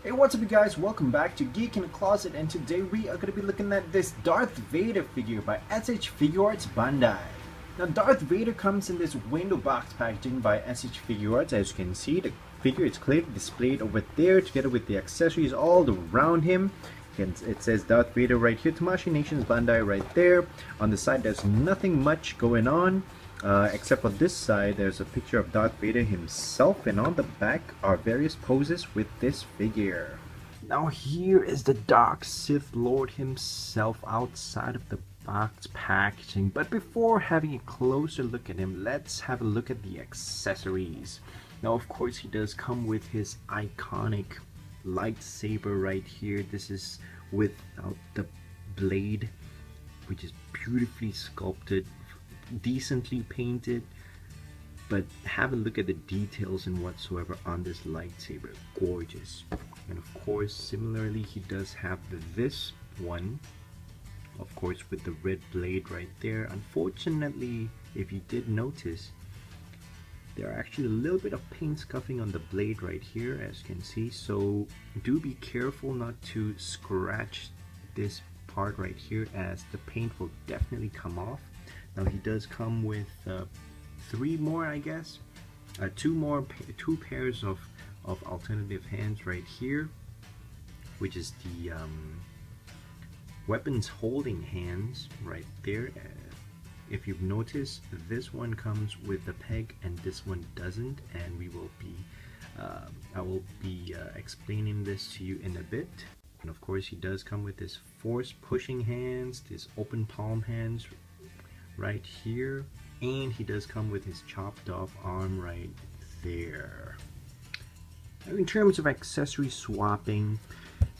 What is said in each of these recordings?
Hey, what's up you guys? Welcome back to Geek in the Closet, and today we are going to be looking at this Darth Vader figure by SH Figuarts Bandai. Now Darth Vader comes in this window box packaging by SH Figuarts. As you can see, the figure is clearly displayed over there together with the accessories all around him. It says Darth Vader right here, Tamashii Nations Bandai right there. On the side there's nothing much going on. Except for this side, there's a picture of Darth Vader himself, and on the back are various poses with this figure. Now here is the Dark Sith Lord himself outside of the box packaging. But before having a closer look at him, let's have a look at the accessories. Now of course he does come with his iconic lightsaber right here. This is without the blade, which is beautifully sculpted, decently painted, but have a look at the details and whatsoever on this lightsaber. Gorgeous. And of course, similarly, he does have this one, of course, with the red blade right there. Unfortunately, if you did notice, there are actually a little bit of paint scuffing on the blade right here, as you can see, so do be careful not to scratch this part right here, as the paint will definitely come off. Now he does come with three more, I guess, two pairs of alternative hands right here, which is the weapons holding hands right there. If you've noticed, this one comes with a peg and this one doesn't, and we will be I will be explaining this to you in a bit. And of course he does come with this force pushing hands, this open palm hands right here, and he does come with his chopped off arm right there. Now, in terms of accessory swapping,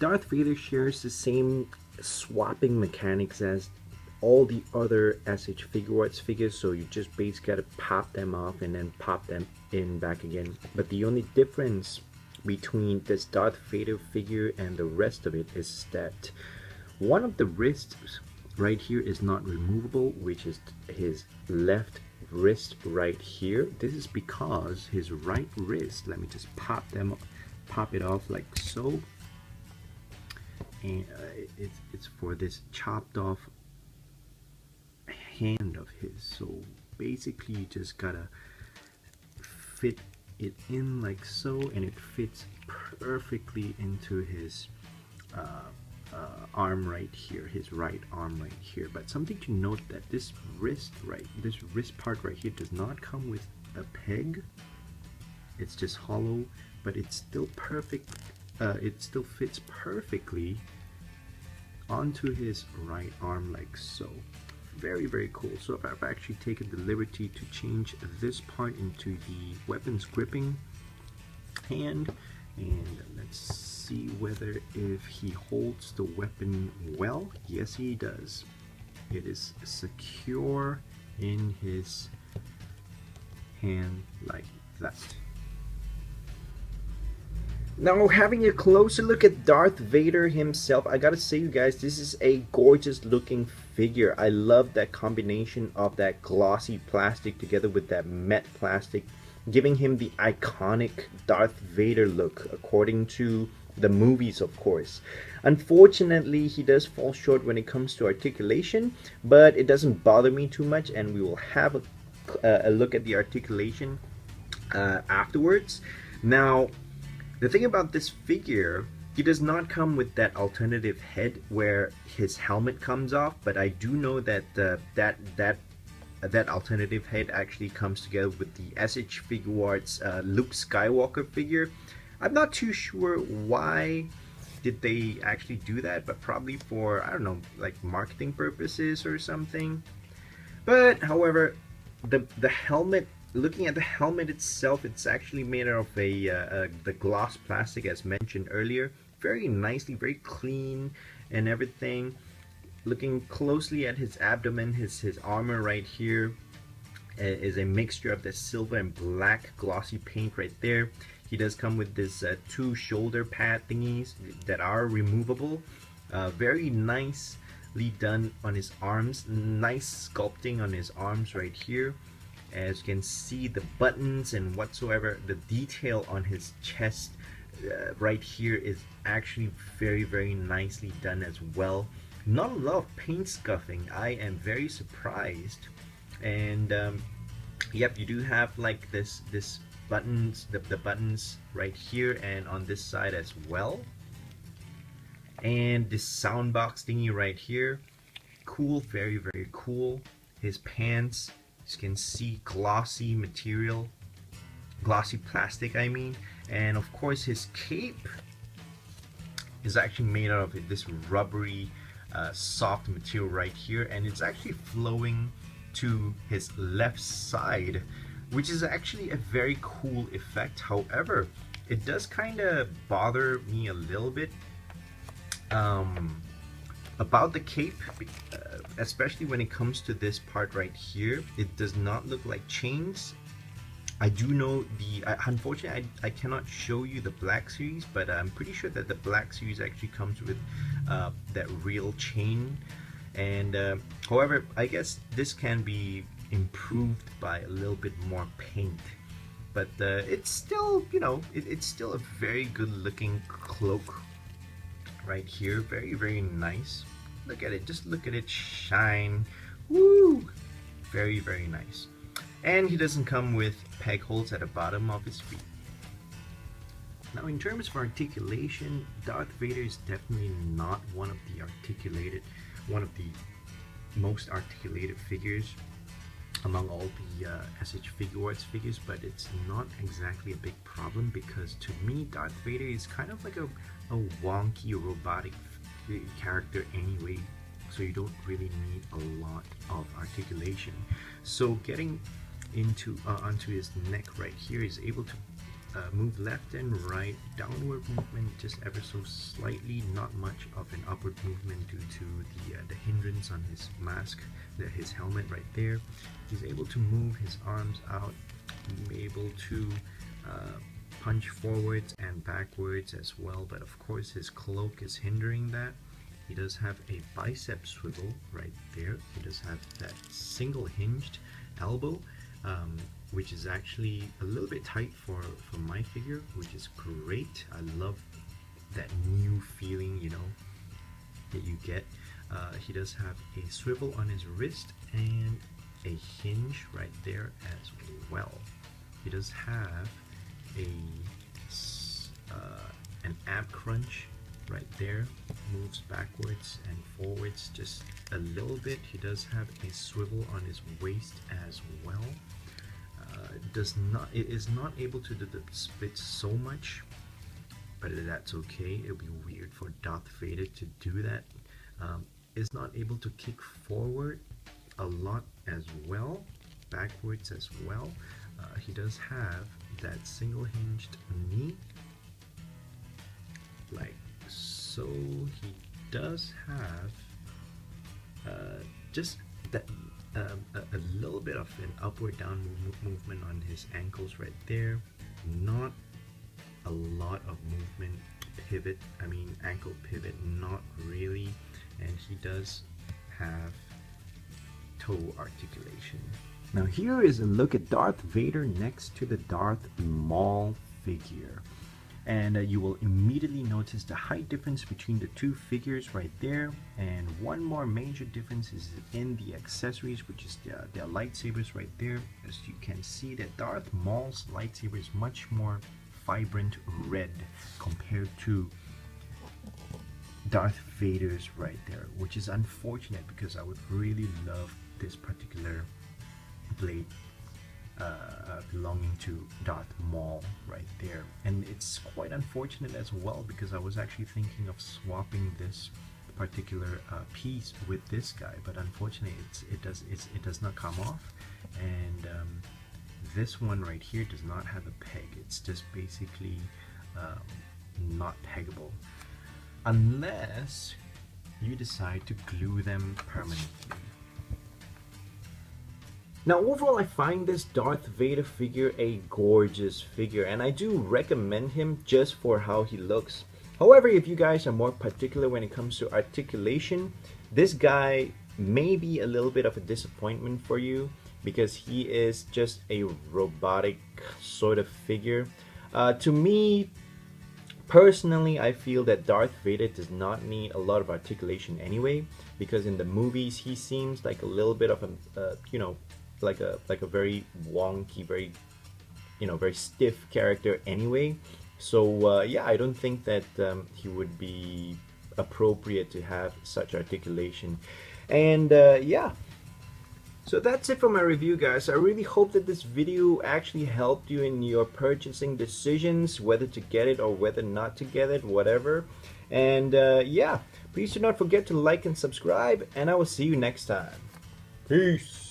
Darth Vader shares the same swapping mechanics as all the other SH Figuarts figures, so you just basically gotta pop them off and then pop them in back again. But the only difference between this Darth Vader figure and the rest of it is that one of the wrists right here is not removable, which is his left wrist right here. This is because his right wrist, let me just pop it off like so, and it's for this chopped off hand of his. So basically you just gotta fit it in like so, and it fits perfectly into his arm right here, his right arm right here. But something to note, that this wrist part right here does not come with a peg. It's just hollow, but it's still perfect. It still fits perfectly onto his right arm like so. Very, very cool. So I've actually taken the liberty to change this part into the weapons gripping hand, and let's see whether if he holds the weapon well. Yes, he does. It is secure in his hand like that. Now, having a closer look at Darth Vader himself, I gotta say, you guys, this is a gorgeous looking figure. I love that combination of that glossy plastic together with that matte plastic, giving him the iconic Darth Vader look according to the movies, of course. Unfortunately, he does fall short when it comes to articulation, but it doesn't bother me too much, and we will have a look at the articulation afterwards. Now, the thing about this figure, he does not come with that alternative head where his helmet comes off, but I do know that that alternative head actually comes together with the SH Figuarts Luke Skywalker figure. I'm not too sure why did they actually do that, but probably for, I don't know, like marketing purposes or something. But however, the helmet, looking at the helmet itself, it's actually made out of the gloss plastic as mentioned earlier. Very nicely, very clean and everything. Looking closely at his abdomen, his armor right here is a mixture of the silver and black glossy paint right there. He does come with this two shoulder pad thingies that are removable. Very nicely done on his arms. Nice sculpting on his arms right here. As you can see, the buttons and whatsoever, the detail on his chest right here is actually very nicely done as well. Not a lot of paint scuffing. I am very surprised. And yep, you do have like this buttons, the buttons right here and on this side as well. And this sound box thingy right here, cool, very cool. His pants, you can see glossy material, glossy plastic I mean. And of course his cape is actually made out of this rubbery soft material right here, and it's actually flowing to his left side, which is actually a very cool effect. However, it does kind of bother me a little bit about the cape, especially when it comes to this part right here. It does not look like chains. I do know unfortunately I cannot show you the Black Series, but I'm pretty sure that the Black Series actually comes with that real chain. And however, I guess this can be improved by a little bit more paint, but it's still, you know, it's still a very good looking cloak right here. Very nice. Look at it, just look at it shine. Woo! Very nice. And he doesn't come with peg holes at the bottom of his feet. Now in terms of articulation, Darth Vader is definitely not one of the most articulated figures among all the SH Figuarts figures, but it's not exactly a big problem, because to me Darth Vader is kind of like a wonky robotic character anyway, so you don't really need a lot of articulation. So getting into onto his neck right here, is able to move left and right, downward movement just ever so slightly, not much of an upward movement due to the hindrance on his mask, his helmet right there. He's able to move his arms out, able to punch forwards and backwards as well, but of course his cloak is hindering that. He does have a bicep swivel right there. He does have that single hinged elbow, which is actually a little bit tight for my figure, which is great. I love that new feeling, you know, that you get. He does have a swivel on his wrist and a hinge right there as well. He does have an ab crunch right there, moves backwards and forwards just a little bit. He does have a swivel on his waist as well. It is not able to do the splits so much, but that's okay. It'll be weird for Darth Vader to do that. Is not able to kick forward a lot as well, backwards as well. He does have that single hinged knee, like so. He does have just that a little bit of an upward down movement on his ankles right there. Not a lot of movement, pivot, I mean ankle pivot, not really. And he does have toe articulation. Now here is a look at Darth Vader next to the Darth Maul figure. And you will immediately notice the height difference between the two figures right there. And one more major difference is in the accessories, which is their lightsabers right there. As you can see, that Darth Maul's lightsaber is much more vibrant red compared to Darth Vader's right there, which is unfortunate because I would really love this particular blade belonging to Darth Maul right there. And it's quite unfortunate as well, because I was actually thinking of swapping this particular piece with this guy, but unfortunately it does not come off. And this one right here does not have a peg. It's just basically not peggable unless you decide to glue them permanently. Now overall, I find this Darth Vader figure a gorgeous figure, and I do recommend him just for how he looks. However, if you guys are more particular when it comes to articulation, this guy may be a little bit of a disappointment for you, because he is just a robotic sort of figure. To me, Personally, I feel that Darth Vader does not need a lot of articulation anyway, because in the movies he seems like a little bit of a, like a very wonky, very, very stiff character anyway. So yeah, I don't think that he would be appropriate to have such articulation. And yeah, so that's it for my review, guys. I really hope that this video actually helped you in your purchasing decisions, whether to get it or whether not to get it, whatever. And yeah, please do not forget to like and subscribe, and I will see you next time. Peace.